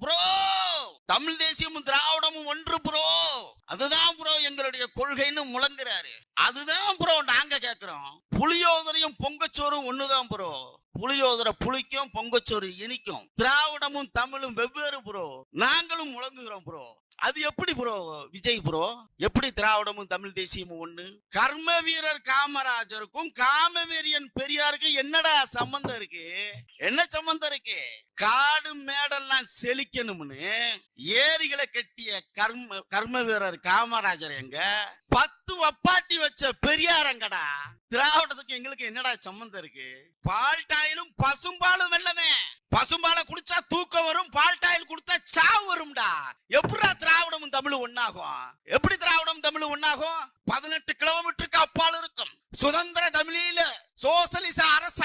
Bro Tamil தேசியமும் திராவிடமும் ஒன்று bro, அதுதான் bro எங்களுடைய கொள்கைன்னு முழங்குறாரு. அதுதான் ப்ரோ நாங்க கேக்குறோம். புளியோதரையும் பொங்கச்சோறும் ஒண்ணுதான் ப்ரோ. புளியோதரை புளிக்கும், பொங்கச்சோறு இனிக்கும். திராவிடமும் தமிழும் வெவ்வேறு ப்ரோ. நாங்களும் முழங்குகிறோம் ப்ரோ. அது எப்படி ப்ரோ விஜய் ப்ரோ? எப்படி திராவிடமும் தமிழ் தேசியமும் ஒண்ணு? கர்ம வீரர் காமராஜருக்கும் காமவீரியன் பெரியாருக்கும் என்னடா சம்பந்தம் இருக்கு? என்ன சம்பந்தம் இருக்கு? காடு மேடெல்லாம் செழிக்கணும்னு ஏரிகளை கட்டிய கர்ம வீரர் காமராஜர் எங்க? 10 வப்பாட்டி வச்ச பெரியாரங்கடா. திராவிடத்துக்கு எங்களுக்கு என்னடா சம்பந்தம் இருக்கு? பால்டாயிலும் பசும்பாலும் வெள்ளமே. பசும்பாலை குடிச்சா தூக்கம் வரும், பால்டாயில் குடிச்சா சாவு வரும்டா. எப்படா திராவிடமும் தமிழும் ஒன்னாகும்? எப்படி திராவிடம் தமிழும் ஒன்னாகும்? 18 கிலோமீட்டருக்கு அப்பால் இருக்கும் சுதந்திர தமிழில சோசலிச அரச